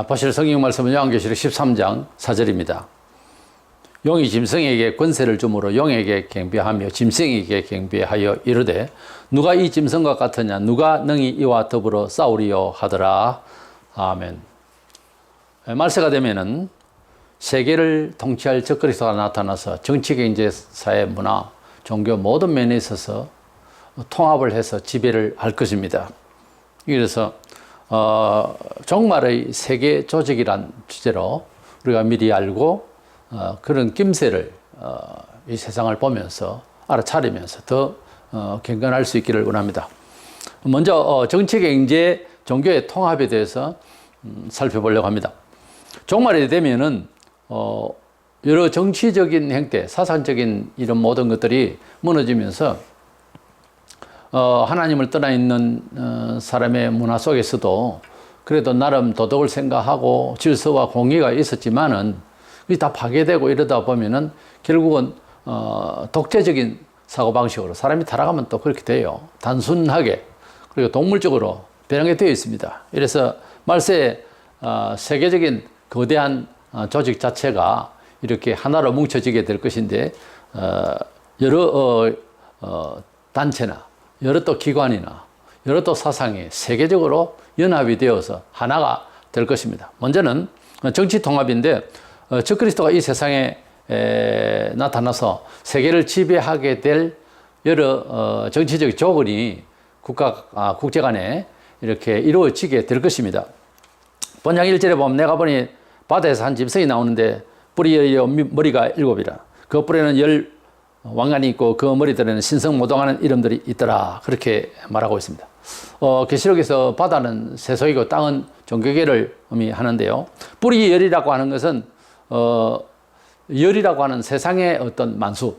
보실 성경 말씀은 요한계시록 13장 4절입니다. 용이 짐승에게 권세를 주므로 용에게 경배하며 짐승에게 경배하여 이르되 누가 이 짐승과 같으냐 누가 능히 이와 더불어 싸우리요 하더라. 아멘. 말세가 되면은 세계를 통치할 적그리스도가 나타나서 정치, 경제, 사회, 문화, 종교 모든 면에 있어서 통합을 해서 지배를 할 것입니다. 그래서 종말의 세계 조직이란 주제로 우리가 미리 알고 그런 낌새를 이 세상을 보면서 알아차리면서 더 경건할 수 있기를 원합니다. 먼저 정치, 경제, 종교의 통합에 대해서 살펴보려고 합니다. 종말이 되면은 여러 정치적인 행태, 사상적인 이런 모든 것들이 무너지면서 하나님을 떠나 있는 사람의 문화 속에서도 그래도 나름 도덕을 생각하고 질서와 공의가 있었지만은 그게 다 파괴되고 이러다 보면은 결국은 독재적인 사고방식으로 사람이 타락하면 또 그렇게 돼요. 단순하게 그리고 동물적으로 변하게 되어 있습니다. 이래서 말세 세계적인 거대한 조직 자체가 이렇게 하나로 뭉쳐지게 될 것인데 여러 단체나 여러 또 기관이나 여러 또 사상이 세계적으로 연합이 되어서 하나가 될 것입니다. 먼저는 정치 통합인데 적그리스도가 이 세상에 나타나서 세계를 지배하게 될 여러 정치적 조건이 국제 간에 이렇게 이루어지게 될 것입니다. 본장 1절에 보면 내가 보니 바다에서 한 짐승이 나오는데 뿌리의 머리가 7이라 그 뿔에는 10 왕관이 있고 그 머리들에는 신성모독하는 이름들이 있더라. 그렇게 말하고 있습니다. 계시록에서 바다는 세속이고 땅은 종교계를 의미하는데요. 뿌리 열이라고 하는 것은 열이라고 하는 세상의 어떤 만수,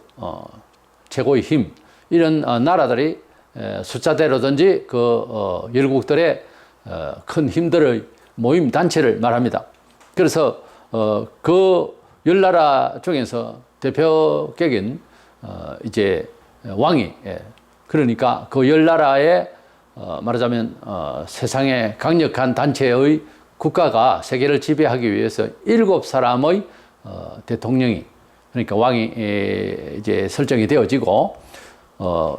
최고의 힘 이런 나라들이 숫자대로든지 그 열국들의 큰 힘들의 모임 단체를 말합니다. 그래서 그 열나라 중에서 대표격인 이제 왕이 그러니까 그 열나라의 말하자면 세상의 강력한 단체의 국가가 세계를 지배하기 위해서 7사람의 대통령이 그러니까 왕이 이제 설정이 되어지고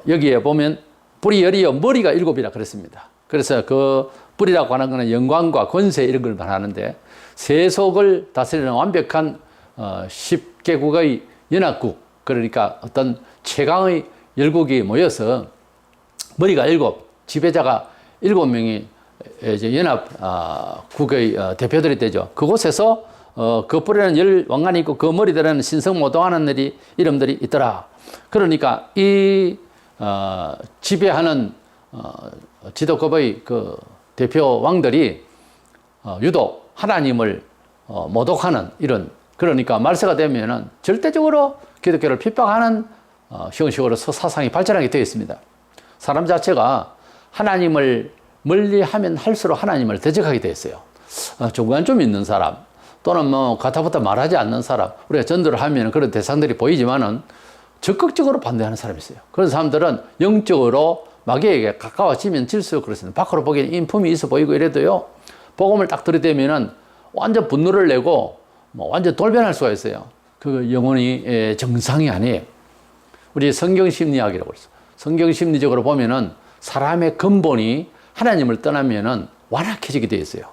여기에 보면 뿌리 열이요 머리가 7이라 그랬습니다. 그래서 그 뿌리라고 하는 것은 영광과 권세 이런 걸 말하는데 세속을 다스리는 완벽한 10개국의 연합국 그러니까 어떤 최강의 열국이 모여서 머리가 7, 지배자가 7명이 이제 연합국의 대표들이 되죠. 그곳에서 그 뿔에는 10 왕관이 있고 그 머리들에는 신성모독하는 이름들이 있더라. 그러니까 이 지배하는 지도급의 그 대표 왕들이 유독 하나님을 모독하는 이런 그러니까 말세가 되면은 절대적으로 기독교를 핍박하는 형식으로 사상이 발전하게 되어 있습니다. 사람 자체가 하나님을 멀리하면 할수록 하나님을 대적하게 되어 있어요. 조금 좀 있는 사람 또는 뭐 가타부타 말하지 않는 사람 우리가 전도를 하면 그런 대상들이 보이지만은 적극적으로 반대하는 사람이 있어요. 그런 사람들은 영적으로 마귀에게 가까워지면 질수록 그렇습니다. 밖으로 보기에는 인품이 있어 보이고 이래도요 복음을 딱 들이대면은 완전 분노를 내고 뭐 완전 돌변할 수가 있어요. 그 영혼이 정상이 아니에요. 우리 성경 심리학이라고 그랬어요. 성경 심리적으로 보면은 사람의 근본이 하나님을 떠나면은 완악해지게 되어 있어요.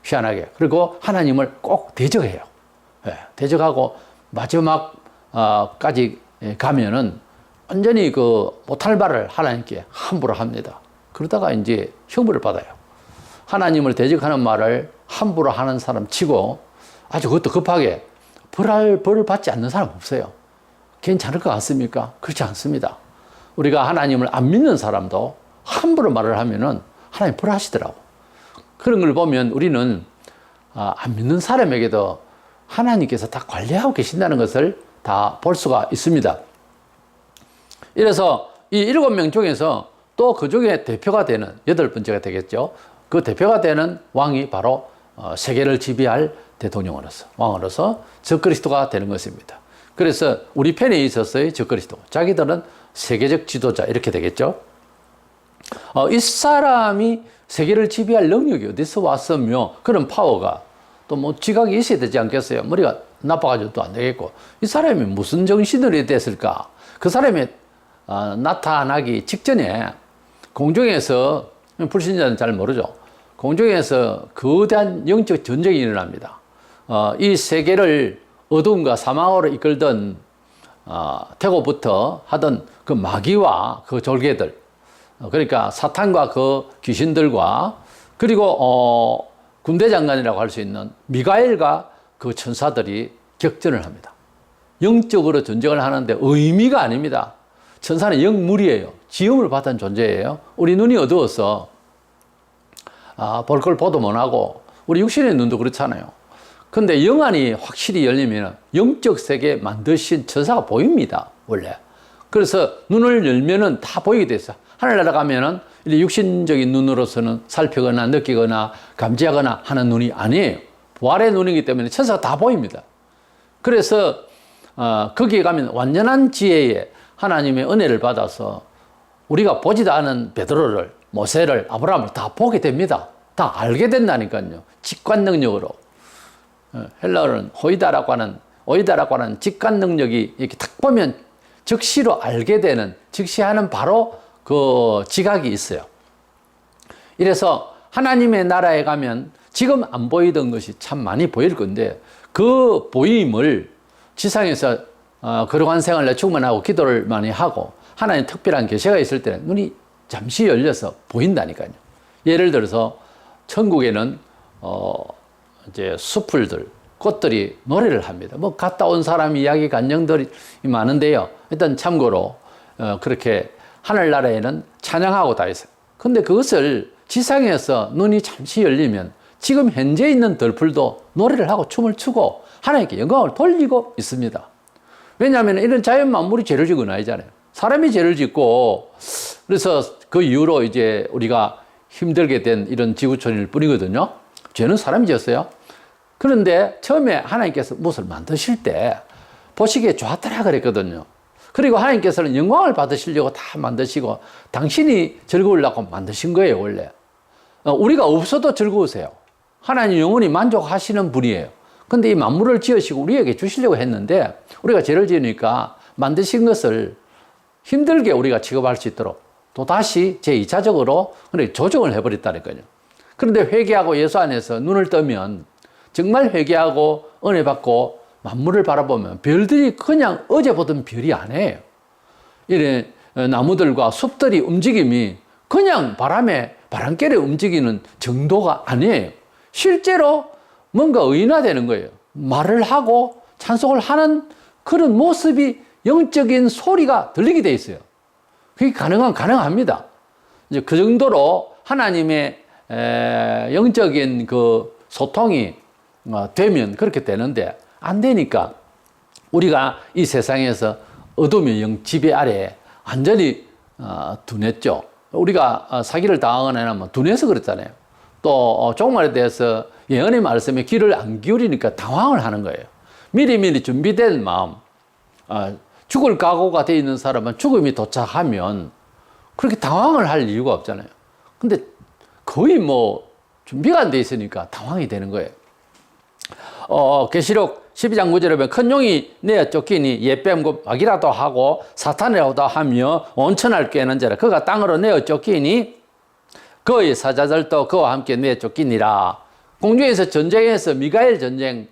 희한하게. 그리고 하나님을 꼭 대적해요. 대적하고 마지막까지 가면은 완전히 그 못할 말을 하나님께 함부로 합니다. 그러다가 이제 형벌을 받아요. 하나님을 대적하는 말을 함부로 하는 사람 치고 아주 그것도 급하게 벌을 받지 않는 사람 없어요. 괜찮을 것 같습니까? 그렇지 않습니다. 우리가 하나님을 안 믿는 사람도 함부로 말을 하면은 하나님 벌하시더라고. 그런 걸 보면 우리는 안 믿는 사람에게도 하나님께서 다 관리하고 계신다는 것을 다 볼 수가 있습니다. 이래서 이 7명 중에서 또 그 중에 대표가 되는 8번째가 되겠죠. 그 대표가 되는 왕이 바로 세계를 지배할 대통령으로서 왕으로서 적그리스도가 되는 것입니다. 그래서 우리 편에 있었어요. 적그리스도. 자기들은 세계적 지도자 이렇게 되겠죠. 이 사람이 세계를 지배할 능력이 어디서 왔으며 그런 파워가 또 뭐 지각이 있어야 되지 않겠어요? 머리가 나빠가지고 또 안 되겠고. 이 사람이 무슨 정신으로 됐을까? 그 사람이 나타나기 직전에 공중에서, 불신자는 잘 모르죠. 공중에서 거대한 영적 전쟁이 일어납니다. 이 세계를 어둠과 사망으로 이끌던 태고부터 하던 그 마귀와 그 졸개들, 그러니까 사탄과 그 귀신들과 그리고 군대 장관이라고 할 수 있는 미가엘과 그 천사들이 격전을 합니다. 영적으로 전쟁을 하는데 의미가 아닙니다. 천사는 영물이에요. 지음을 받은 존재예요. 우리 눈이 어두워서 볼 걸 보도 못하고 우리 육신의 눈도 그렇잖아요. 근데 영안이 확실히 열리면 영적 세계 만드신 천사가 보입니다. 원래. 그래서 눈을 열면은 다 보이게 돼 있어요. 하늘나라 가면은 육신적인 눈으로서는 살피거나 느끼거나 감지하거나 하는 눈이 아니에요. 부활의 눈이기 때문에 천사가 다 보입니다. 그래서 거기에 가면 완전한 지혜에 하나님의 은혜를 받아서 우리가 보지도 않은 베드로를, 모세를, 아브라함을 다 보게 됩니다. 다 알게 된다니까요. 직관 능력으로. 헬라어는 오이다라고 하는 직관 능력이 이렇게 딱 보면 즉시로 알게 되는, 즉시하는 바로 그 지각이 있어요. 이래서 하나님의 나라에 가면 지금 안 보이던 것이 참 많이 보일 건데 그 보임을 지상에서 거룩한 생활에 충만하고 기도를 많이 하고 하나님 특별한 계시가 있을 때는 눈이 잠시 열려서 보인다니까요. 예를 들어서 천국에는 이제 수풀들, 꽃들이 노래를 합니다. 뭐 갔다 온 사람 이야기 간증들이 많은데요. 일단 참고로 그렇게 하늘나라에는 찬양하고 다 있어요. 근데 그것을 지상에서 눈이 잠시 열리면 지금 현재 있는 들풀도 노래를 하고 춤을 추고 하나님께 영광을 돌리고 있습니다. 왜냐하면 이런 자연 만물이 죄를 짓고 아니잖아요. 사람이 죄를 짓고 그래서 그 이후로 이제 우리가 힘들게 된 이런 지구촌일 뿐이거든요. 죄는 사람이 지었어요. 그런데 처음에 하나님께서 무엇을 만드실 때 보시기에 좋았더라 그랬거든요. 그리고 하나님께서는 영광을 받으시려고 다 만드시고 당신이 즐거우려고 만드신 거예요, 원래. 우리가 없어도 즐거우세요. 하나님 영원히 만족하시는 분이에요. 근데 이 만물을 지으시고 우리에게 주시려고 했는데 우리가 죄를 지으니까 만드신 것을 힘들게 우리가 취급할 수 있도록 또 다시 제2차적으로 조정을 해버렸다니까요. 그런데 회개하고 예수 안에서 눈을 뜨면 정말 회개하고 은혜 받고 만물을 바라보면 별들이 그냥 어제 보던 별이 아니에요. 이래 나무들과 숲들이 움직임이 그냥 바람결에 움직이는 정도가 아니에요. 실제로 뭔가 의인화되는 거예요. 말을 하고 찬송을 하는 그런 모습이 영적인 소리가 들리게 돼 있어요. 그게 가능합니다. 이제 그 정도로 하나님의 영적인 그 소통이 되면 그렇게 되는데 안 되니까 우리가 이 세상에서 어둠의 영 지배 아래 완전히 둔했죠. 우리가 사기를 당하거나 하면 둔해서 그랬잖아요. 또 종말에 대해서 예언의 말씀에 귀를 안 기울이니까 당황을 하는 거예요. 미리미리 준비된 마음, 죽을 각오가 되어 있는 사람은 죽음이 도착하면 그렇게 당황을 할 이유가 없잖아요. 근데 거의 뭐 준비가 안 돼 있으니까 당황이 되는 거예요. 계시록 12장 9절에 보면 큰 용이 내어 쫓기니 옛뱀고 마귀라도 하고 사탄이라고도 하며 온천할 꾀는 자라 그가 땅으로 내어 쫓기니 그의 사자들도 그와 함께 내어 쫓기니라. 공중에서 전쟁에서 미가엘 전쟁,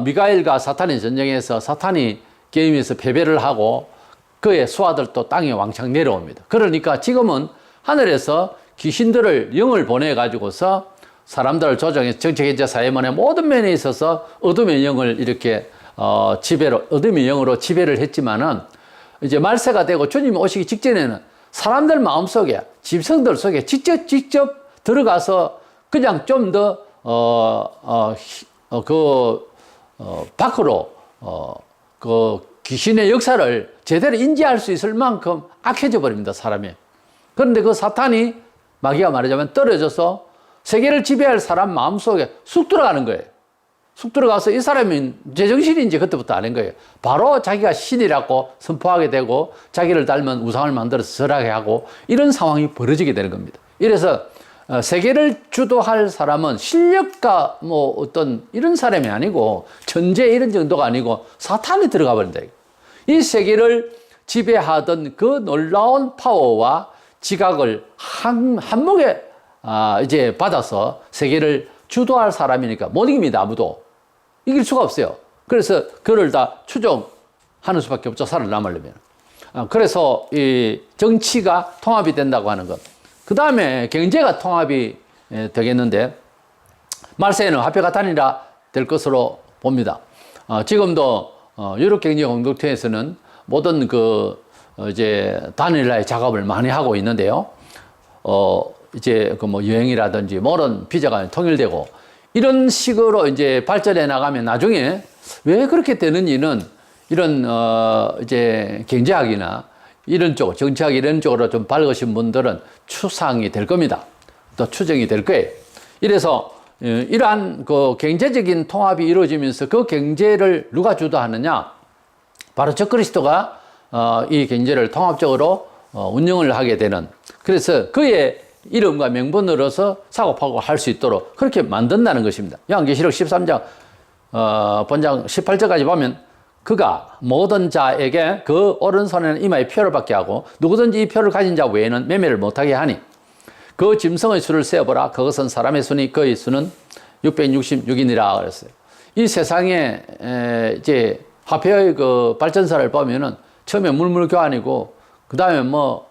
미가엘과 사탄의 전쟁에서 사탄이 게임에서 패배를 하고 그의 수하들도 땅에 왕창 내려옵니다. 그러니까 지금은 하늘에서 귀신들을 영을 보내가지고서 사람들을 조정해서 정치경제 사회만의 모든 면에 있어서 어둠의 영을 이렇게 어둠의 영으로 지배를 했지만은 이제 말세가 되고 주님이 오시기 직전에는 사람들 마음속에 짐승들 속에 직접 들어가서 그냥 좀 더 밖으로 그 귀신의 역사를 제대로 인지할 수 있을 만큼 악해져 버립니다, 사람이. 그런데 그 사탄이 마귀가 말하자면 떨어져서 세계를 지배할 사람 마음속에 쑥 들어가는 거예요. 쑥 들어가서 이 사람이 제정신인지 그때부터 아는 거예요. 바로 자기가 신이라고 선포하게 되고 자기를 닮은 우상을 만들어서 절하게 하고 이런 상황이 벌어지게 되는 겁니다. 이래서 세계를 주도할 사람은 실력과 뭐 어떤 이런 사람이 아니고 천재 이런 정도가 아니고 사탄이 들어가 버린다. 이 세계를 지배하던 그 놀라운 파워와 지각을 한몫에 이제 받아서 세계를 주도할 사람이니까 못 이깁니다. 아무도 이길 수가 없어요. 그래서 그를 다 추종하는 수밖에 없죠. 살아남으려면. 그래서 이 정치가 통합이 된다고 하는 것. 그 다음에 경제가 통합이 되겠는데 말세에는 화폐가 단일화 될 것으로 봅니다. 지금도 유럽 경제 공동체에서는 모든 이제 단일화의 작업을 많이 하고 있는데요. 이제 뭐 여행이라든지 모든 비자가 통일되고 이런 식으로 이제 발전해 나가면 나중에 왜 그렇게 되는지는 이런 이제 경제학이나 이런 쪽, 정치학 이런 쪽으로 좀 밝으신 분들은 추상이 될 겁니다. 또 추정이 될 거예요. 이래서 이러한 그 경제적인 통합이 이루어지면서 그 경제를 누가 주도하느냐? 바로 적그리스도가 이 경제를 통합적으로 운영을 하게 되는, 그래서 그의 이름과 명분으로서 사고파고 할 수 있도록 그렇게 만든다는 것입니다. 요한계시록 13장 본장 18절까지 보면 그가 모든 자에게 그 오른손에는 이마에 표를 받게 하고 누구든지 이 표를 가진 자 외에는 매매를 못하게 하니 그 짐승의 수를 세어보라. 그것은 사람의 수니 그의 수는 666이니라 그랬어요. 이 세상에 이제 화폐의 그 발전사를 보면은 처음에 물물 교환이고 그 다음에 뭐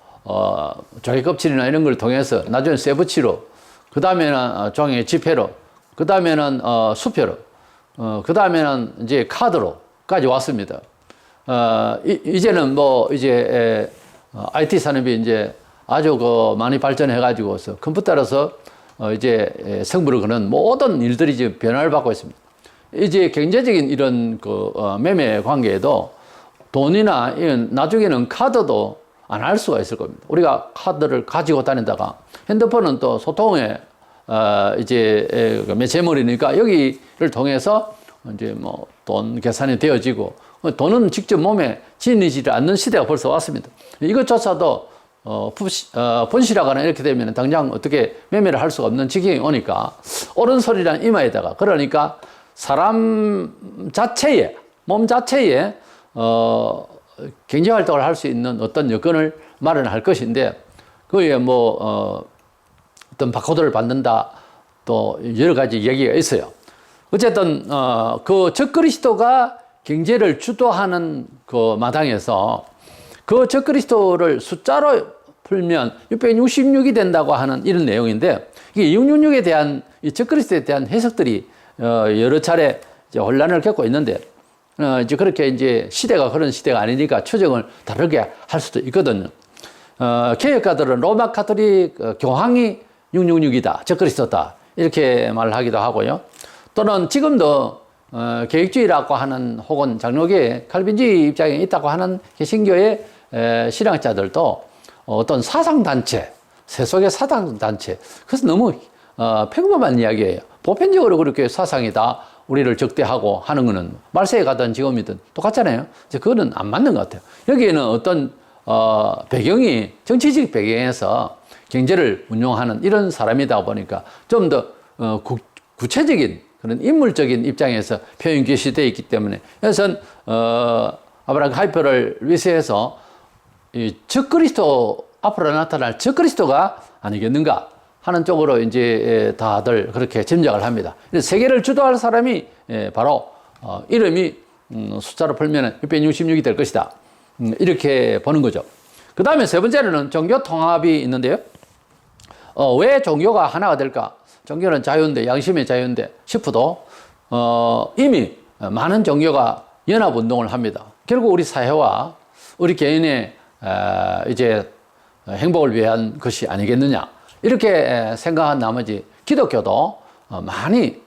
조개 껍질이나 이런 걸 통해서 나중에 쇠붙이로, 그 다음에는 종이 지폐로, 그 다음에는 수표로, 그 다음에는 이제 카드로까지 왔습니다. 이제는 뭐 이제 IT 산업이 이제 아주 많이 발전해가지고서 컴퓨터로서 이제 승부를 거는 모든 일들이 지금 변화를 받고 있습니다. 이제 경제적인 이런 매매 관계에도 돈이나 이런 나중에는 카드도 안 할 수가 있을 겁니다. 우리가 카드를 가지고 다니다가 핸드폰은 또 소통의 이제 매체물이니까 여기를 통해서 이제 뭐 돈 계산이 되어지고 돈은 직접 몸에 지니지 않는 시대가 벌써 왔습니다. 이것조차도 분실하거나 이렇게 되면 당장 어떻게 매매를 할 수가 없는 지경이 오니까 오른손이란 이마에다가, 그러니까 사람 자체에, 몸 자체에 경제 활동을 할 수 있는 어떤 여건을 마련할 것인데, 그에 뭐 어떤 바코드를 받는다, 또 여러 가지 얘기가 있어요. 어쨌든 그 적그리스도가 경제를 주도하는 그 마당에서 그 적그리스도를 숫자로 풀면 666이 된다고 하는 이런 내용인데, 이게 666에 대한 이 적그리스도에 대한 해석들이 여러 차례 이제 혼란을 겪고 있는데, 이제 그렇게 이제 시대가 그런 시대가 아니니까 추정을 다르게 할 수도 있거든요. 개혁가들은 로마 카톨릭 교황이 666이다, 적그리스도다, 이렇게 말하기도 하고요. 또는 지금도 계획주의라고 하는, 혹은 장로교의 칼빈주의 입장에 있다고 하는 개신교의 신앙자들도 어떤 사상단체, 세속의 사상단체, 그래서 너무 평범한 이야기예요. 보편적으로 그렇게 사상이다, 우리를 적대하고 하는 거는 말세에 가든 지금이든 똑같잖아요. 이제 그거는 안 맞는 것 같아요. 여기에는 어떤 배경이 정치적 배경에서 경제를 운용하는 이런 사람이다 보니까 좀 더 구체적인 그런 인물적인 입장에서 표현 계시되어 있기 때문에, 그래서 아브라함 하이퍼를 위세해서 이 적그리스도, 앞으로 나타날 적그리스도가 아니겠는가 하는 쪽으로 이제 다들 그렇게 짐작을 합니다. 세계를 주도할 사람이 바로 이름이 숫자로 풀면 666이 될 것이다, 이렇게 보는 거죠. 그 다음에 세 번째로는 종교 통합이 있는데요. 왜 종교가 하나가 될까? 종교는 자유인데, 양심의 자유인데 싶어도 이미 많은 종교가 연합운동을 합니다. 결국 우리 사회와 우리 개인의 이제 행복을 위한 것이 아니겠느냐, 이렇게 생각한 나머지 기독교도 많이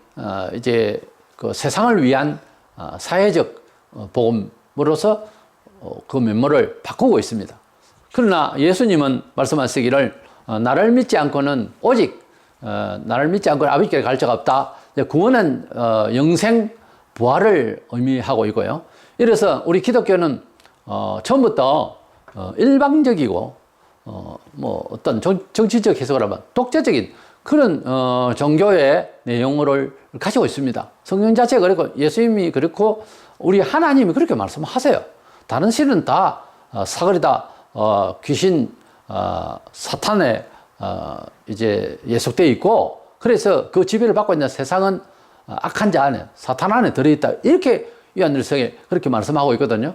이제 그 세상을 위한 사회적 복음으로서 그 면모를 바꾸고 있습니다. 그러나 예수님은 말씀하시기를 나를 믿지 않고는 오직 나를 믿지 않고는 아버지께 갈 자가 없다, 구원은 영생 부활을 의미하고 있고요. 이래서 우리 기독교는 처음부터 일방적이고 뭐 어떤 정치적 해석을 하면 독재적인 그런 종교의 내용을 가지고 있습니다. 성경 자체가 그렇고 예수님이 그렇고 우리 하나님이 그렇게 말씀하세요. 다른 신은 다 사거리다, 귀신, 사탄에 이제 예속되어 있고, 그래서 그 지배를 받고 있는 세상은 악한 자 안에, 사탄 안에 들어있다. 이렇게 요한일서에 그렇게 말씀하고 있거든요.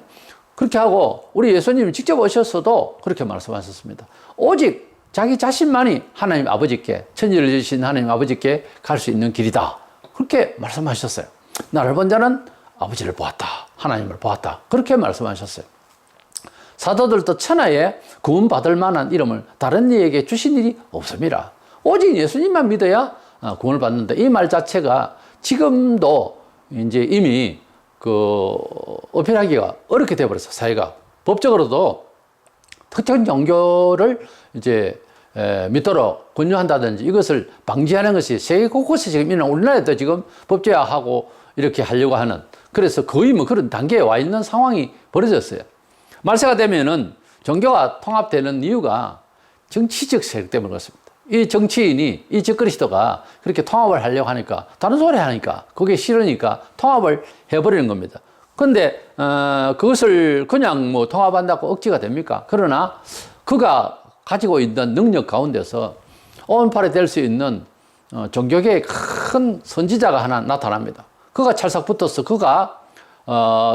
그렇게 하고 우리 예수님이 직접 오셨어도 그렇게 말씀하셨습니다. 오직 자기 자신만이 하나님 아버지께, 천지를 지으신 하나님 아버지께 갈 수 있는 길이다. 그렇게 말씀하셨어요. 나를 본 자는 아버지를 보았다. 하나님을 보았다. 그렇게 말씀하셨어요. 사도들도 천하에 구원받을 만한 이름을 다른 이에게 주신 일이 없습니다. 오직 예수님만 믿어야 구원을 받는다. 이 말 자체가 지금도 이제 이미 어필하기가 어렵게 되어버렸어, 사회가. 법적으로도 특정 종교를 이제 믿도록 권유한다든지 이것을 방지하는 것이 세계 곳곳에 지금 있는, 우리나라에도 지금 법제화하고 이렇게 하려고 하는, 그래서 거의 뭐 그런 단계에 와 있는 상황이 벌어졌어요. 말세가 되면은 종교가 통합되는 이유가 정치적 세력 때문에 그렇습니다. 이 정치인이, 이 적그리스도가 그렇게 통합을 하려고 하니까, 다른 소리 하니까, 그게 싫으니까 통합을 해버리는 겁니다. 근데, 그것을 그냥 뭐 통합한다고 억지가 됩니까? 그러나 그가 가지고 있는 능력 가운데서 온팔이 될 수 있는 종교계의 큰 선지자가 하나 나타납니다. 그가 찰싹 붙어서 그가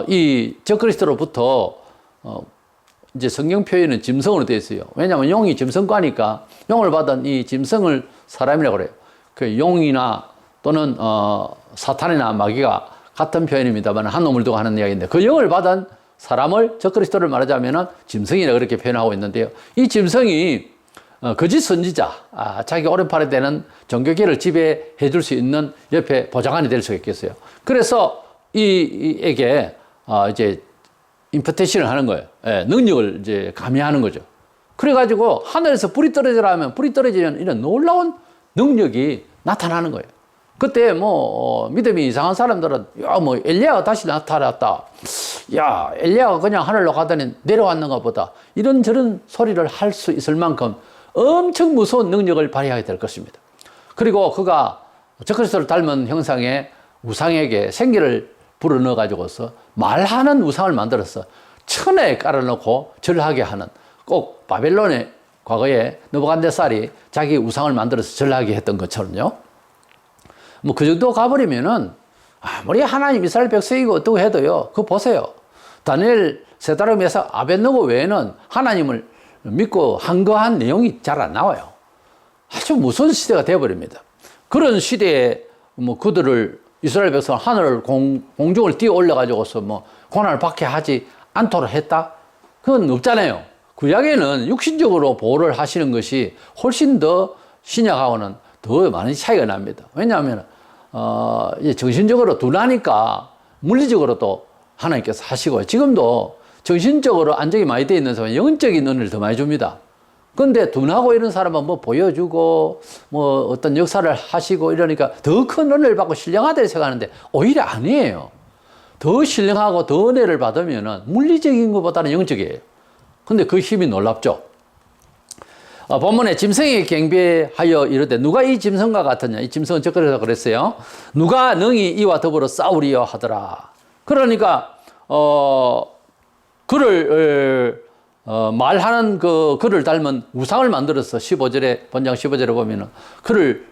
이 적그리스도로부터 이제 성경 표현은 짐승으로 되어 있어요. 왜냐하면 용이 짐승과니까 용을 받은 이 짐승을 사람이라고 그래요. 그 용이나 또는 사탄이나 마귀가 같은 표현입니다만 한 놈을 두고 하는 이야기인데, 그 영을 받은 사람을, 적그리스도를 말하자면 짐승이라 그렇게 표현하고 있는데요. 이 짐승이 거짓 선지자, 자기 오른팔에 대는 종교계를 지배해 줄 수 있는 옆에 보좌관이 될 수가 있겠어요. 그래서 이에게 이제 임포테이션을 하는 거예요. 예, 능력을 이제 가미하는 거죠. 그래가지고 하늘에서 불이 떨어지라 하면 불이 떨어지는 이런 놀라운 능력이 나타나는 거예요. 그때 믿음이 이상한 사람들은, 야, 엘리야가 다시 나타났다. 야, 엘리야가 그냥 하늘로 가더니 내려왔는가 보다. 이런저런 소리를 할 수 있을 만큼 엄청 무서운 능력을 발휘하게 될 것입니다. 그리고 그가 적그리스도를 닮은 형상의 우상에게 생기를 불어넣어가지고서 말하는 우상을 만들어서 천에 깔아놓고 절하게 하는, 꼭 바벨론의 과거에 느부갓네살이 자기 우상을 만들어서 절하게 했던 것처럼요. 그 정도 가버리면은 아무리 하나님 이스라엘 백성이고 어떻고 해도요, 그거 보세요. 다니엘, 세다르, 메삭, 아벳느고 외에는 하나님을 믿고 한거한 내용이 잘 안 나와요. 아주 무서운 시대가 되어버립니다. 그런 시대에 그들을, 이스라엘 백성을 하늘을 공중을 뛰어 올려가지고서 고난을 받게 하지 않도록 했다? 그건 없잖아요. 구약에는 육신적으로 보호를 하시는 것이 훨씬 더 신약하고는 더 많은 차이가 납니다. 왜냐하면 정신적으로 둔하니까 물리적으로도 하나님께서 하시고, 지금도 정신적으로 안정이 많이 되어 있는 사람은 영적인 은혜를 더 많이 줍니다. 근데 둔하고 이런 사람은 보여주고 어떤 역사를 하시고 이러니까 더 큰 은혜를 받고 신령하다 생각하는데 오히려 아니에요. 더 신령하고 더 은혜를 받으면 물리적인 것보다는 영적이에요. 근데 그 힘이 놀랍죠. 본문에 짐승에게 경배하여 이르되 누가 이 짐승과 같으냐. 이 짐승은 적그리스도라 그랬어요. 누가 능히 이와 더불어 싸우리요 하더라. 그러니까 그를 말하는 그를 닮은 우상을 만들어서 15절에, 본장 15절에 보면은 그를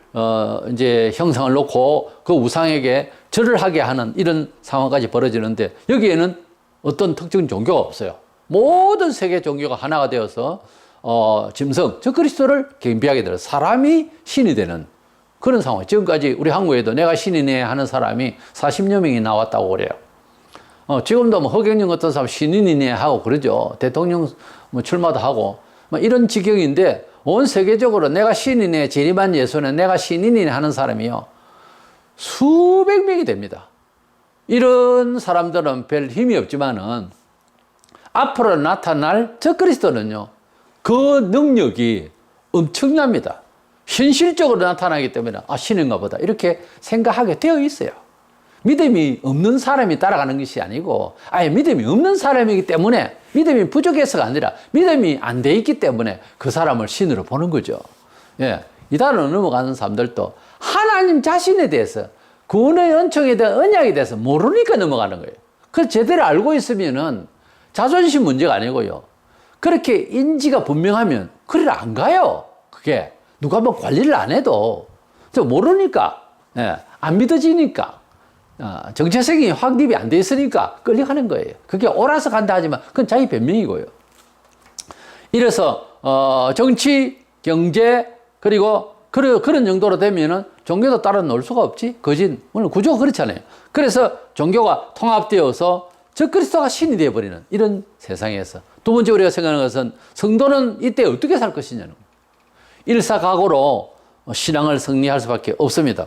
이제 형상을 놓고 그 우상에게 절을 하게 하는 이런 상황까지 벌어지는데, 여기에는 어떤 특정 종교가 없어요. 모든 세계 종교가 하나가 되어서 짐승, 즉 그리스도를 경배하게 되는, 사람이 신이 되는 그런 상황. 지금까지 우리 한국에도 내가 신이네 하는 사람이 40여 명이 나왔다고 그래요. 지금도 허경영 같은 사람 신인이네 하고 그러죠. 대통령 출마도 하고 이런 지경인데, 온 세계적으로 내가 신이네, 재림한 예수는 내가 신인이네 하는 사람이요, 수백 명이 됩니다. 이런 사람들은 별 힘이 없지만은 앞으로 나타날 적그리스도는요, 그 능력이 엄청납니다. 현실적으로 나타나기 때문에 신인가 보다 이렇게 생각하게 되어 있어요. 믿음이 없는 사람이 따라가는 것이 아니고, 아예 믿음이 없는 사람이기 때문에, 믿음이 부족해서가 아니라 믿음이 안 돼 있기 때문에 그 사람을 신으로 보는 거죠. 예. 이 단어를 넘어가는 사람들도 하나님 자신에 대해서 구원의 은총에 대한 언약에 대해서 모르니까 넘어가는 거예요. 그걸 제대로 알고 있으면은 자존심 문제가 아니고요. 그렇게 인지가 분명하면 그리를 안 가요. 그게 누가 뭐 관리를 안 해도 모르니까, 예, 안 믿어지니까, 정체성이 확립이 안 돼 있으니까 끌려가는 거예요. 그게 옳아서 간다 하지만 그건 자기 변명이고요. 이래서 정치, 경제 그리고 그런 정도로 되면은 종교도 따라 놓을 수가 없지. 거진 오늘 구조가 그렇잖아요. 그래서 종교가 통합되어서 적그리스도가 신이 되어버리는 이런 세상에서 두 번째 우리가 생각하는 것은 성도는 이때 어떻게 살 것이냐는 거예요. 일사각오로 신앙을 승리할 수밖에 없습니다.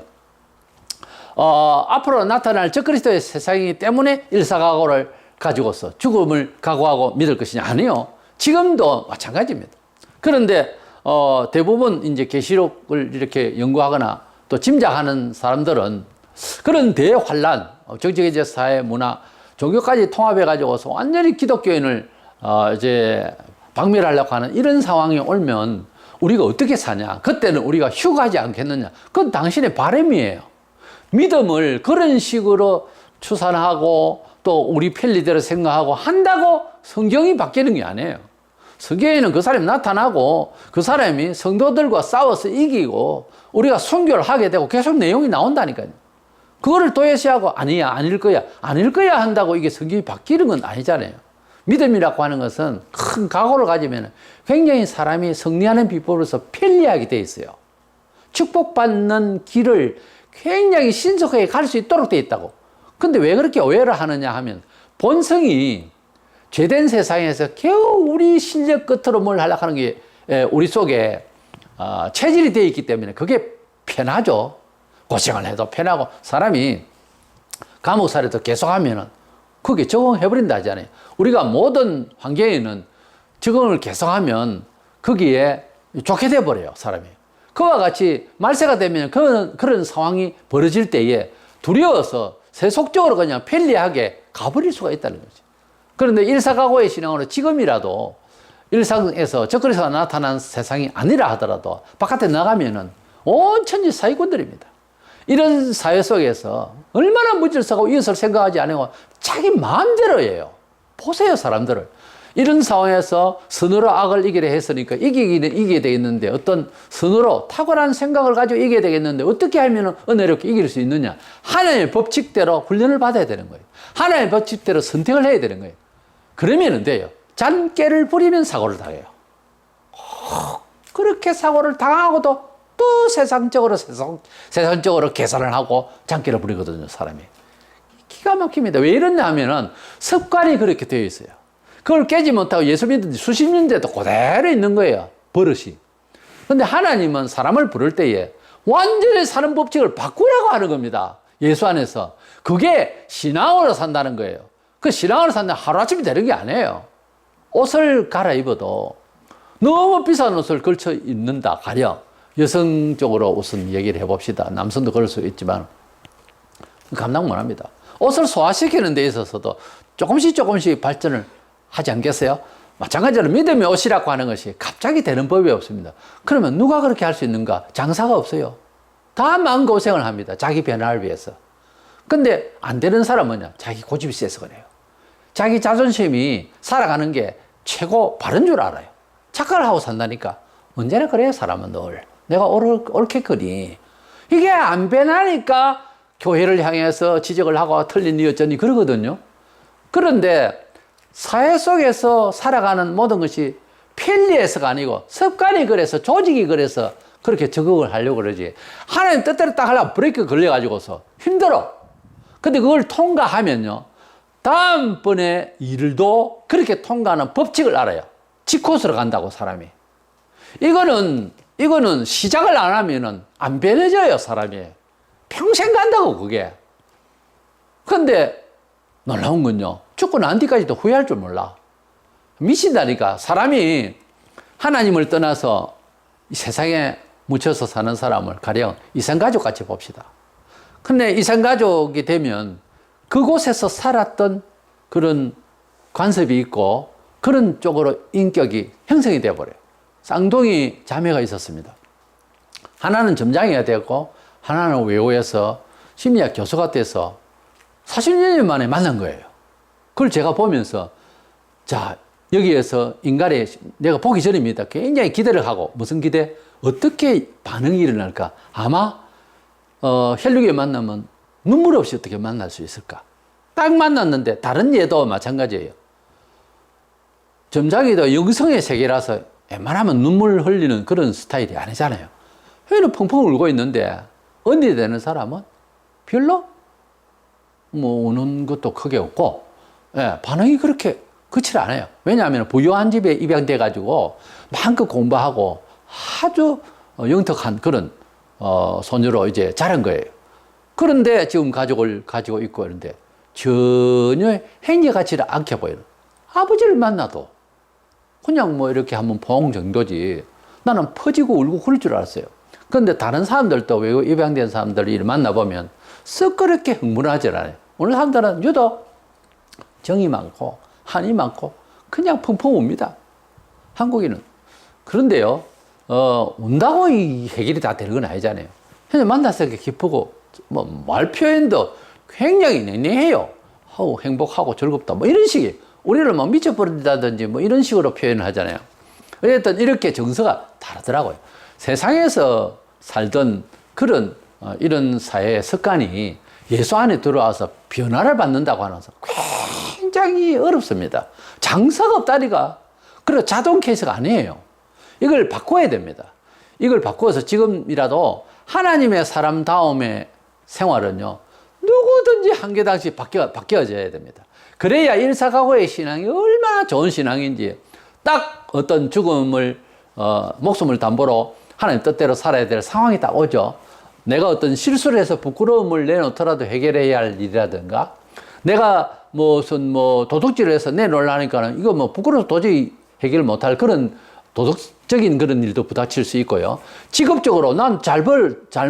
앞으로 나타날 적그리스도의 세상이기 때문에 일사각오를 가지고서 죽음을 각오하고 믿을 것이냐? 아니요. 지금도 마찬가지입니다. 그런데 대부분 이제 계시록을 이렇게 연구하거나 또 짐작하는 사람들은 그런 대환란, 정치경제 사회 문화 종교까지 통합해 가지고서 완전히 기독교인을 이제 박멸하려고 하는 이런 상황이 오면 우리가 어떻게 사냐? 그때는 우리가 휴가하지 않겠느냐? 그건 당신의 바람이에요. 믿음을 그런 식으로 추산하고 또 우리 편리대로 생각하고 한다고 성경이 바뀌는 게 아니에요. 성경에는 그 사람이 나타나고 그 사람이 성도들과 싸워서 이기고 우리가 순교를 하게 되고 계속 내용이 나온다니까요. 그거를 도외시하고 아니야, 아닐 거야, 아닐 거야 한다고 이게 성경이 바뀌는 건 아니잖아요. 믿음이라고 하는 것은 큰 각오를 가지면 굉장히 사람이 승리하는 비법으로서 편리하게 돼 있어요. 축복받는 길을 굉장히 신속하게 갈 수 있도록 돼 있다고. 근데 왜 그렇게 오해를 하느냐 하면 본성이 죄된 세상에서 겨우 우리 실력 끝으로 뭘 하려고 하는 게 우리 속에 체질이 되어 있기 때문에 그게 편하죠. 고생을 해도 편하고 사람이 감옥살이도 계속하면은 그게 적응해버린다 하잖아요. 우리가 모든 환경에는 적응을 계속하면 거기에 좋게 돼버려요, 사람이. 그와 같이 말세가 되면 그런 상황이 벌어질 때에 두려워서 세속적으로 그냥 편리하게 가버릴 수가 있다는 거죠. 그런데 일사각오의 신앙으로 지금이라도 일상에서 적그리스도가 나타난 세상이 아니라 하더라도 바깥에 나가면은 온 천지 사기꾼들입니다. 이런 사회 속에서 얼마나 무질서하고 이웃을 생각하지 않고 자기 마음대로예요. 보세요, 사람들을. 이런 상황에서 선으로 악을 이기려 했으니까 이기기는 이겨야 되겠는데 어떤 선으로 탁월한 생각을 가지고 이겨야 되겠는데 어떻게 하면 은혜롭게 이길 수 있느냐? 하나님의 법칙대로 훈련을 받아야 되는 거예요. 하나님의 법칙대로 선택을 해야 되는 거예요. 그러면 안 돼요. 잔꾀를 부리면 사고를 당해요. 그렇게 사고를 당하고도 또 세상적으로 계산을 하고 잔꾀를 부리거든요, 사람이. 기가 막힙니다. 왜 이러냐 하면은 습관이 그렇게 되어 있어요. 그걸 깨지 못하고 예수 믿은 지 수십 년째도 그대로 있는 거예요, 버릇이. 근데 하나님은 사람을 부를 때에 완전히 사는 법칙을 바꾸라고 하는 겁니다. 예수 안에서. 그게 신앙으로 산다는 거예요. 그 신앙으로 산다면 하루아침에 되는 게 아니에요. 옷을 갈아입어도 너무 비싼 옷을 걸쳐 입는다, 가령. 여성적으로 우선 얘기를 해봅시다. 남성도 그럴 수 있지만 감당 못합니다. 옷을 소화시키는 데 있어서도 조금씩 발전을 하지 않겠어요? 마찬가지로 믿음의 옷이라고 하는 것이 갑자기 되는 법이 없습니다. 그러면 누가 그렇게 할 수 있는가? 장사가 없어요. 다 마음고생을 합니다. 자기 변화를 위해서. 근데 안 되는 사람은 뭐냐? 자기 고집이 세서 그래요. 자기 자존심이 살아가는 게 최고 바른 줄 알아요. 착각을 하고 산다니까. 언제나 그래요, 사람은 늘. 내가 옳겠거니. 이게 안 변하니까 교회를 향해서 지적을 하고 틀린 어쩌니 그러거든요. 그런데 사회 속에서 살아가는 모든 것이 편리해서가 아니고 습관이 그래서 조직이 그래서 그렇게 적응을 하려고 그러지. 하나님 뜻대로 딱 하려고 브레이크 걸려가지고서 힘들어. 근데 그걸 통과하면요. 다음번에 일도 그렇게 통과하는 법칙을 알아요. 지코스로 간다고, 사람이. 이거는 시작을 안 하면은 안 변해져요, 사람이. 평생 간다고, 그게. 근데 놀라운 건요. 죽고 난 뒤까지도 후회할 줄 몰라. 미친다니까. 사람이 하나님을 떠나서 이 세상에 묻혀서 사는 사람을 가령 이산가족 같이 봅시다. 근데 이산가족이 되면 그곳에서 살았던 그런 관습이 있고 그런 쪽으로 인격이 형성이 되어버려요. 쌍둥이 자매가 있었습니다. 하나는 점장이가 되고 하나는 외고에서 심리학 교수가 돼서 40년 만에 만난 거예요. 그걸 제가 보면서 자, 여기에서 인간의 내가 보기 전입니다. 굉장히 기대를 하고 무슨 기대? 어떻게 반응이 일어날까? 아마 혈육에 만나면 눈물 없이 어떻게 만날 수 있을까? 딱 만났는데 다른 예도 마찬가지예요. 점장이도 영성의 세계라서 웬만하면 눈물 흘리는 그런 스타일이 아니잖아요. 회는 펑펑 울고 있는데 언니 되는 사람은 별로 뭐 우는 것도 크게 없고 예, 반응이 그렇게 그렇지 않아요. 왜냐하면 부유한 집에 입양돼 가지고 마음껏 공부하고 아주 영특한 그런 소녀로 이제 자란 거예요. 그런데 지금 가족을 가지고 있고 이런데 전혀 행위 가치를 않게 보여요. 아버지를 만나도 그냥 뭐 이렇게 한번 봉 정도지 나는 퍼지고 울고 그럴 줄 알았어요. 그런데 다른 사람들도 외국 입양된 사람들을 만나보면 썩 그렇게 흥분하지 않아요. 오늘 사람들은 유독 정이 많고 한이 많고 그냥 펑펑 웁니다. 한국인은. 그런데요, 운다고 이 해결이 다 되는 건 아니잖아요. 그냥 만났을 때 기쁘고, 뭐, 말 표현도 굉장히 냉랭해요. 행복하고 즐겁다. 뭐 이런 식이. 우리는 뭐 미쳐버린다든지 뭐 이런 식으로 표현을 하잖아요. 어쨌든 이렇게 정서가 다르더라고요. 세상에서 살던 그런, 이런 사회의 습관이 예수 안에 들어와서 변화를 받는다고 하는 것은 굉장히 어렵습니다. 장사가 없다니까. 그리고 자동 케이스가 아니에요. 이걸 바꿔야 됩니다. 이걸 바꿔서 지금이라도 하나님의 사람다움의 생활은요, 누구든지 한 개당씩 바뀌어져야 됩니다. 그래야 일사각오의 신앙이 얼마나 좋은 신앙인지 딱 어떤 죽음을, 목숨을 담보로 하나님 뜻대로 살아야 될 상황이 딱 오죠. 내가 어떤 실수를 해서 부끄러움을 내놓더라도 해결해야 할 일이라든가, 내가 무슨 도둑질을 해서 내놓으려니까는 이거 뭐 부끄러워서 도저히 해결 못할 그런 도덕적인 그런 일도 부닥칠 수 있고요. 직업적으로 난 잘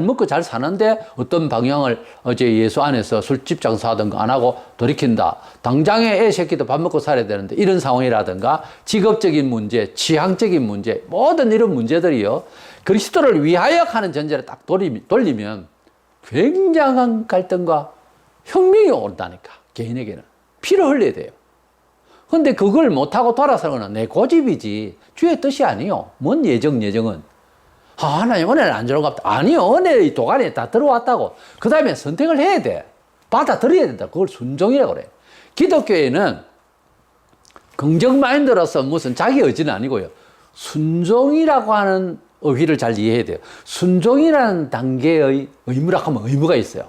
먹고 잘 사는데 어떤 방향을 어제 예수 안에서 술집 장사하든가 안 하고 돌이킨다. 당장에 애 새끼도 밥 먹고 살아야 되는데 이런 상황이라든가 직업적인 문제, 취향적인 문제, 모든 이런 문제들이요. 그리스도를 위하여 하는 전제를 딱 돌리면 굉장한 갈등과 혁명이 온다니까. 개인에게는. 피를 흘려야 돼요. 근데 그걸 못하고 돌아서는 내 고집이지 주의 뜻이 아니요. 뭔 예정은. 하나님 은혜는 안 주는 것 같다. 아니요. 은혜의 도가니에 다 들어왔다고. 그 다음에 선택을 해야 돼. 받아들여야 된다. 그걸 순종이라고 그래. 기독교에는 긍정 마인드로서 무슨 자기 의지는 아니고요. 순종이라고 하는 의의를 잘 이해해야 돼요. 순종이라는 단계의 의무라고 하면 의무가 있어요.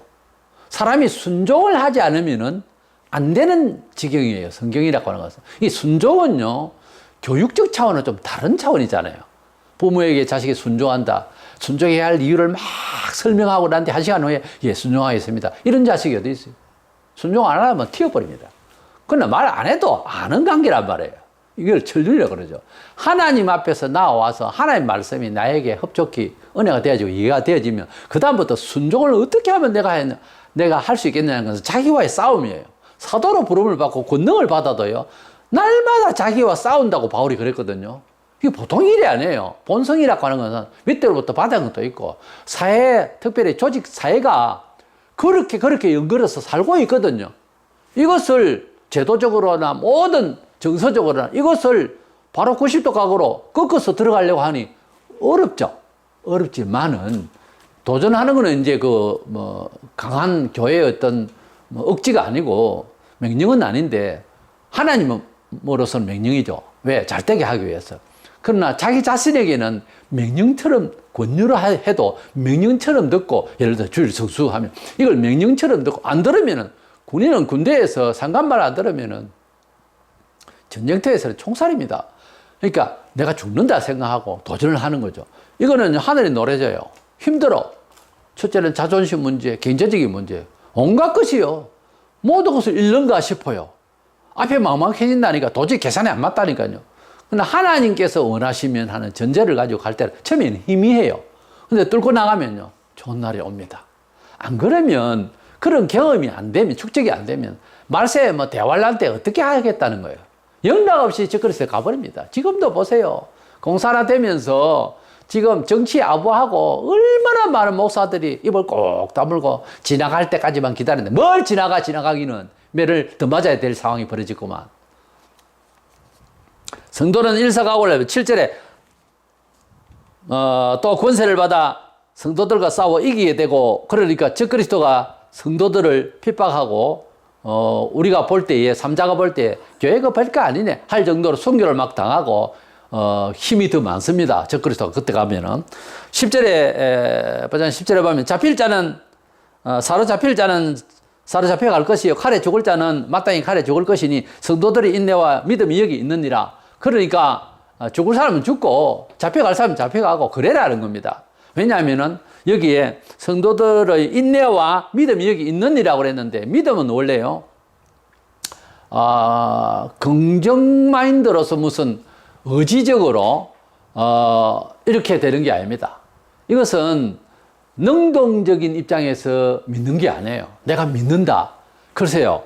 사람이 순종을 하지 않으면은 안 되는 지경이에요. 성경이라고 하는 것은. 이 순종은요, 교육적 차원은 좀 다른 차원이잖아요. 부모에게 자식이 순종한다. 순종해야 할 이유를 막 설명하고 난 뒤 1시간 후에, 예, 순종하겠습니다. 이런 자식이 어디 있어요? 순종 안 하면 튀어버립니다. 그러나 말 안 해도 아는 관계란 말이에요. 이걸 천리라고 그러죠. 하나님 앞에서 나와서 하나님 말씀이 나에게 흡족히 은혜가 되어지고 이해가 되어지면, 그다음부터 순종을 어떻게 하면 내가 할 수 있겠냐는 것은 자기와의 싸움이에요. 사도로 부름을 받고 권능을 받아도요, 날마다 자기와 싸운다고 바울이 그랬거든요. 이게 보통 일이 아니에요. 본성이라고 하는 것은 밑으로부터 받은 것도 있고, 사회, 특별히 조직 사회가 그렇게 연결해서 살고 있거든요. 이것을 제도적으로나 모든 정서적으로나 이것을 바로 90도 각으로 꺾어서 들어가려고 하니 어렵죠. 어렵지만은 도전하는 거는 이제 강한 교회의 어떤 억지가 아니고 명령은 아닌데 하나님으로서는 명령이죠. 왜? 잘되게 하기 위해서. 그러나 자기 자신에게는 명령처럼 권유를 해도 명령처럼 듣고, 예를 들어 주일 성수하면 이걸 명령처럼 듣고 안 들으면은, 군인은 군대에서 상관말 안 들으면은 전쟁터에서는 총살입니다. 그러니까 내가 죽는다 생각하고 도전을 하는 거죠. 이거는 하늘이 노래져요. 힘들어. 첫째는 자존심 문제, 경제적인 문제, 온갖 것이요. 모든 것을 잃는가 싶어요. 앞에 막막해진다니까 도저히 계산이 안 맞다니까요. 그러나 하나님께서 원하시면 하는 전제를 가지고 갈 때는 처음에는 희미해요. 근데 뚫고 나가면요, 좋은 날이 옵니다. 안 그러면 그런 경험이 안 되면, 축적이 안 되면 말세 대화를 할 때 어떻게 하겠다는 거예요. 영락 없이 저 그릇에 가버립니다. 지금도 보세요. 공사나 되면서 지금 정치에 아부하고 얼마나 많은 목사들이 입을 꼭 다물고 지나갈 때까지만 기다리는데 뭘 지나가기는 매를 더 맞아야 될 상황이 벌어졌구만. 성도는 일사각오를 7절에 또 권세를 받아 성도들과 싸워 이기게 되고 그러니까 적그리스도가 성도들을 핍박하고 우리가 볼 때에 삼자가 볼 때 교회가 별거 아니네 할 정도로 순교를 막 당하고 힘이 더 많습니다. 적그리스도가 그때 가면은 10절에 보면 잡힐 자는 사로잡힐 자는 사로잡혀 갈 것이요 칼에 죽을 자는 마땅히 칼에 죽을 것이니 성도들의 인내와 믿음이 여기 있느니라. 그러니까 죽을 사람은 죽고 잡혀갈 사람은 잡혀가고 그래라는 겁니다. 왜냐하면은 여기에 성도들의 인내와 믿음이 여기 있느니라고 그랬는데 믿음은 원래요 긍정 마인드로서 무슨 의지적으로 이렇게 되는 게 아닙니다. 이것은 능동적인 입장에서 믿는 게 아니에요. 내가 믿는다. 글쎄요.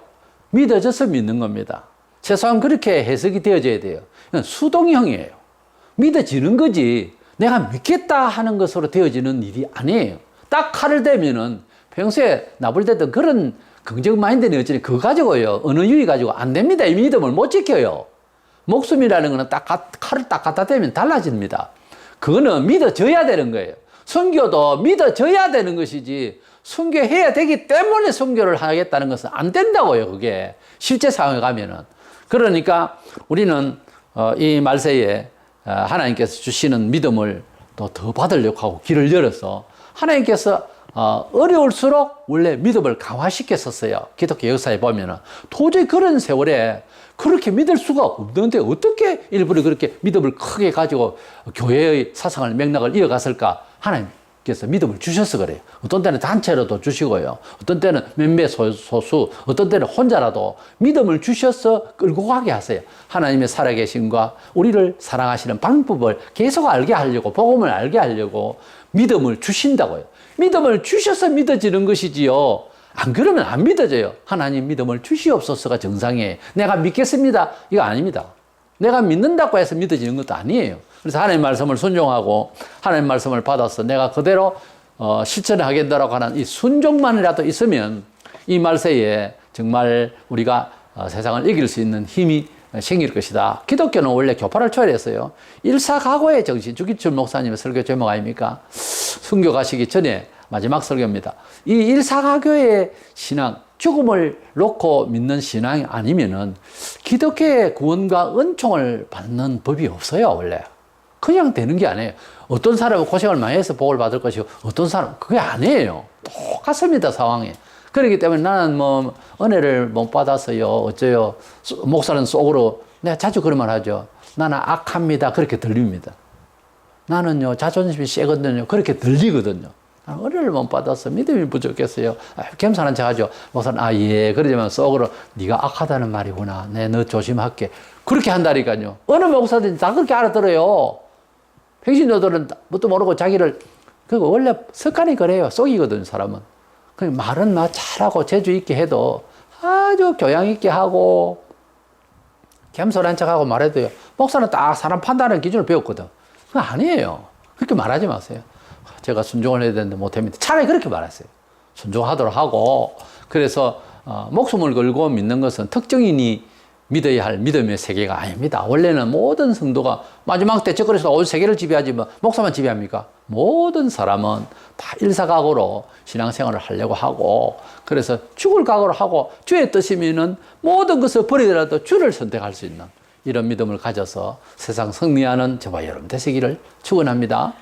믿어져서 믿는 겁니다. 최소한 그렇게 해석이 되어져야 돼요. 수동형이에요. 믿어지는 거지 내가 믿겠다 하는 것으로 되어지는 일이 아니에요. 딱 칼을 대면은 평소에 나불 때던 그런 긍정 마인드는 어쩌니 그거 가지고요. 어느 유의 가지고 안 됩니다. 이 믿음을 못 지켜요. 목숨이라는 거는 딱 칼을 딱 갖다 대면 달라집니다. 그거는 믿어져야 되는 거예요. 순교도 믿어져야 되는 것이지 순교해야 되기 때문에 순교를 하겠다는 것은 안 된다고요. 그게 실제 상황에 가면은. 그러니까 우리는 이 말세에 하나님께서 주시는 믿음을 또 더 받으려고 하고 길을 열어서 하나님께서 어려울수록 원래 믿음을 강화시켰었어요. 기독교 역사에 보면은 도저히 그런 세월에 그렇게 믿을 수가 없는데 어떻게 일부러 그렇게 믿음을 크게 가지고 교회의 사상을 맥락을 이어갔을까? 하나님께서 믿음을 주셔서 그래요. 어떤 때는 단체로도 주시고요. 어떤 때는 몇몇 소수, 어떤 때는 혼자라도 믿음을 주셔서 끌고 가게 하세요. 하나님의 살아계심과 우리를 사랑하시는 방법을 계속 알게 하려고, 복음을 알게 하려고 믿음을 주신다고요. 믿음을 주셔서 믿어지는 것이지요. 안 그러면 안 믿어져요. 하나님 믿음을 주시옵소서가 정상이에요. 내가 믿겠습니다. 이거 아닙니다. 내가 믿는다고 해서 믿어지는 것도 아니에요. 그래서 하나님 말씀을 순종하고 하나님 말씀을 받아서 내가 그대로 실천하겠다라고 하는 이 순종만이라도 있으면 이 말세에 정말 우리가 세상을 이길 수 있는 힘이 생길 것이다. 기독교는 원래 교파를 초월했어요. 일사각오의 정신, 주기철 목사님의 설교 제목 아닙니까? 순교 가시기 전에 마지막 설교입니다. 이 일사각오의 신앙, 죽음을 놓고 믿는 신앙이 아니면은 기독교의 구원과 은총을 받는 법이 없어요, 원래. 그냥 되는 게 아니에요. 어떤 사람은 고생을 많이 해서 복을 받을 것이고 어떤 사람은 그게 아니에요. 똑같습니다, 상황이. 그렇기 때문에 나는 뭐 은혜를 못 받았어요. 어째요? 목사는 속으로 내가 자주 그런 말 하죠. 나는 악합니다. 그렇게 들립니다. 나는요 자존심이 세거든요. 그렇게 들리거든요. 나는 은혜를 못 받아서 믿음이 부족했어요. 겸손한 척 하죠. 목사는 예 그러지만 속으로 네가 악하다는 말이구나. 너 조심할게. 그렇게 한다니까요. 어느 목사들이 다 그렇게 알아들어요. 평신도들은 뭣도 모르고 자기를 그거 원래 습관이 그래요. 속이거든 사람은. 말은 막 잘하고 재주 있게 해도 아주 교양 있게 하고 겸손한 척하고 말해도요. 목사는 딱 사람 판단하는 기준을 배웠거든. 그거 아니에요. 그렇게 말하지 마세요. 제가 순종을 해야 되는데 못합니다. 차라리 그렇게 말하세요. 순종하도록 하고 그래서 목숨을 걸고 믿는 것은 특정인이 믿어야 할 믿음의 세계가 아닙니다. 원래는 모든 성도가 마지막 때 적그리스도가 온 세계를 지배하지 뭐 목사만 지배합니까? 모든 사람은 다 일사각오로 신앙생활을 하려고 하고 그래서 죽을 각오로 하고 주의 뜻이면은 모든 것을 버리더라도 주를 선택할 수 있는 이런 믿음을 가져서 세상 승리하는 저와 여러분 되시기를 축원합니다.